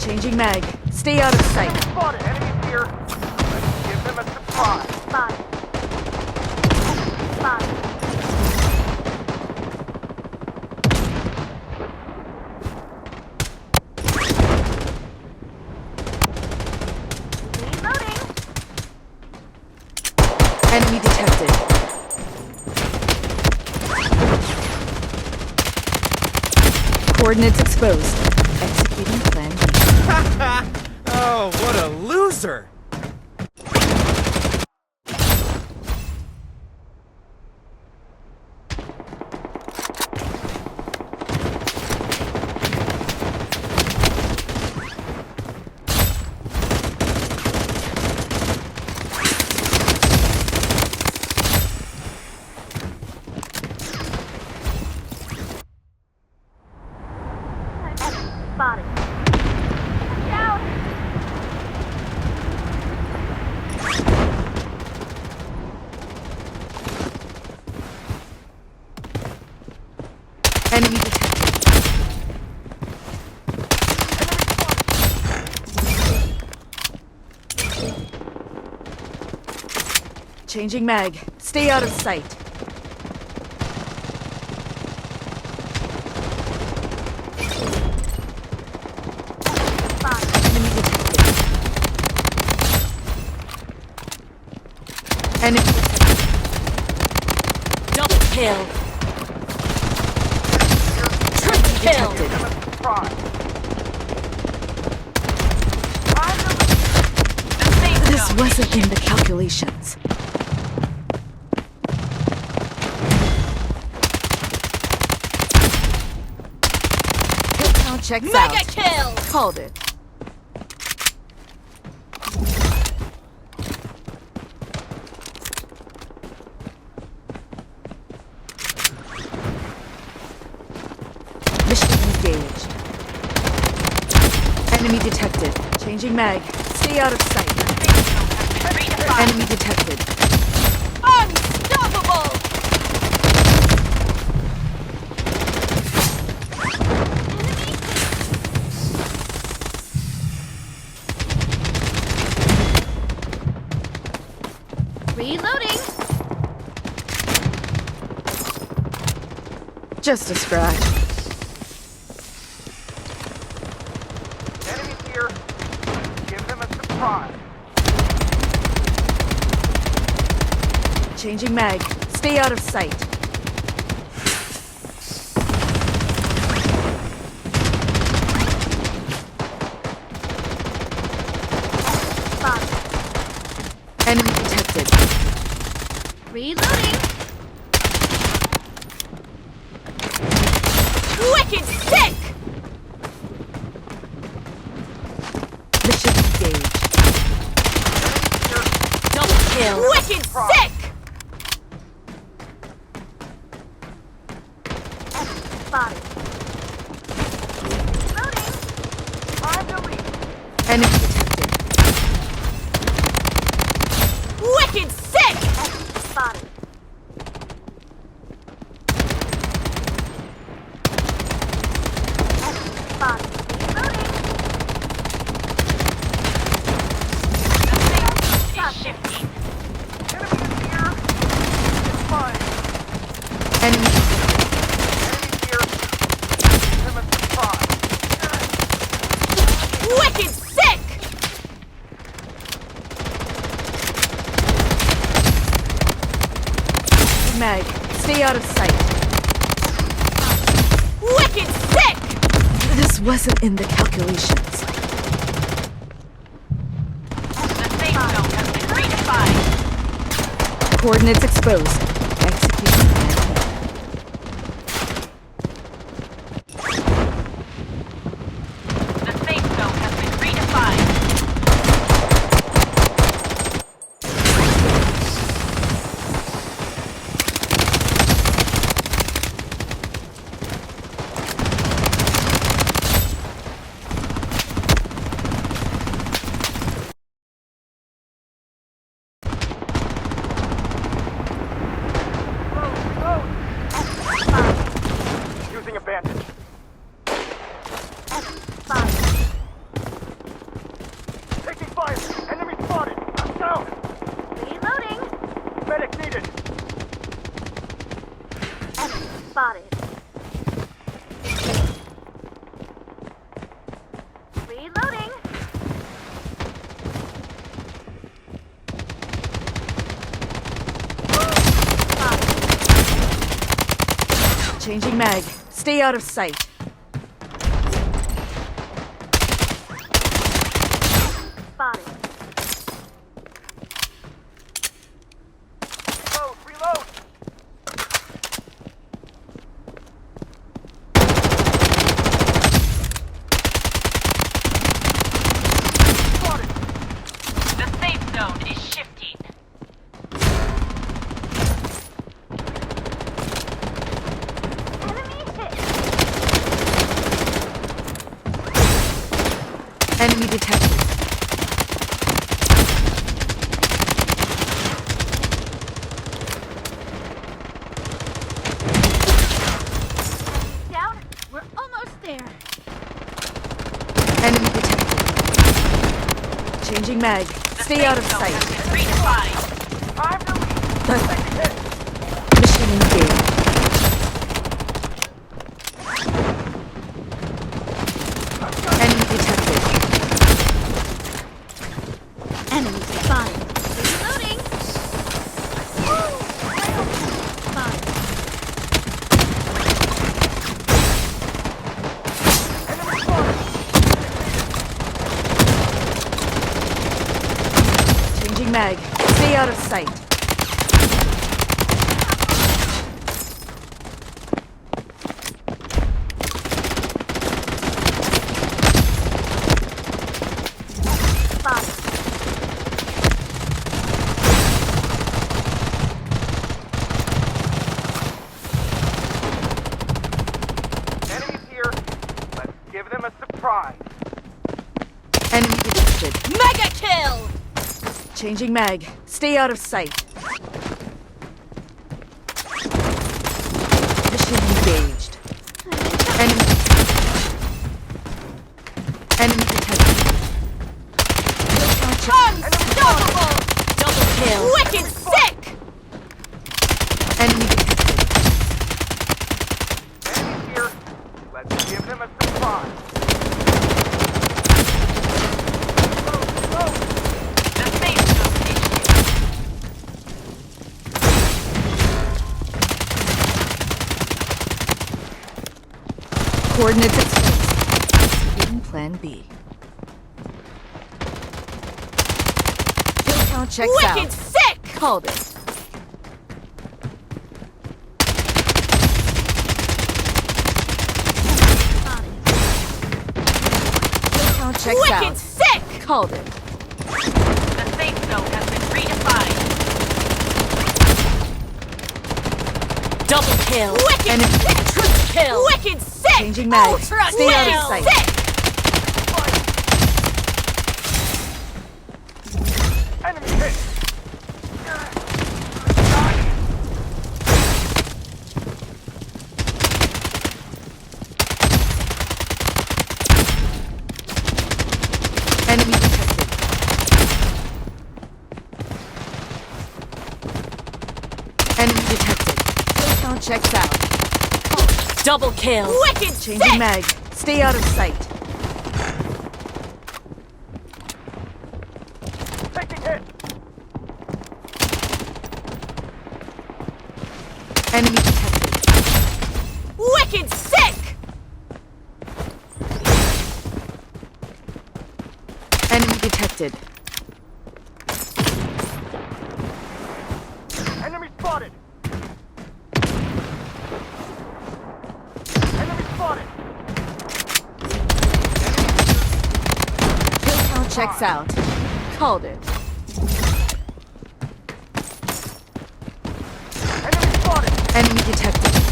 Changing mag. Stay out of sight. Spotted. Enemies here. Let's give them a surprise. Spot. Spot. Reloading. Enemy detected. Coordinates exposed. Executing plan B. Oh, what a loser! Spotted. Down. Enemy detected. Changing mag. Stay out of sight. Spotted. Enemy detected. Enemy detected. Double kill. Triple kill. Give them a surprise. This wasn't in the calculations. Kill count checks out. Mega kill. Called it. Mission engaged. Enemy detected. Changing mag. Stay out of sight. Enemy detected. Unstoppable. Reloading. Just a scratch. Enemies here. Let's give them a surprise. Changing mag. Stay out of sight. Spotted. Enemy detected. Reloading. Wicked sick. Mission engaged. Double kill. Wicked sick. Spotted. Reloading. Time to leave. Enemy detected. Wicked sick. Spotted. Spotted. Reloading. Shifting. Enemy is here. It's fine. Enemy detected. Enemy here. Give them a surprise. Wicked sick. Mag. Stay out of sight. Wicked sick. This wasn't in the calculations. The safe zone has been redefined. Coordinates exposed. Executing plan B. The safe zone has been redefined. Changing mag. Stay out of sight. Spotted. Reload. Spotted. The safe zone is shifting. Enemy hit. Enemy detected. Down. We're almost there. Enemy detected. Changing mag. The Stay safe out of zone sight. has been redefined. Time to leave. Taking hit. Mission engaged. Enemy detected. Enemy spotted. Reloading. Spotted. Enemy spotted. Changing mag. Stay out of sight. Spotted. Enemies here. Let's give them a surprise. Enemy detected. Mega kill. Changing mag. Stay out of sight. Mission engaged. Enemy. Enemy detected. Unstoppable. Double kill. Wicked sick. Enemy detected. Enemies here. Let's give them a surprise. The safe zone is Coordinates at space. In plan B. Kill count checks Wicked out. sick. Called it. Spotted. Kill count checks Wicked out. sick. Called it. The safe zone has been redefined. Double kill. Wicked Enemy. sick. Triple kill. Wicked sick. Changing mag. Ultra Stay out of kill. sight. Sick. Enemy hit. Enemy detected. Enemy detected. Kill count checks out. Double kill. Wicked Changing sick. mag. Stay out of sight. Taking hit. Enemy detected. Wicked sick. Enemy detected. Enemy spotted. Enemy spotted. Kill count checks out. Called it. Enemy spotted. Enemy detected.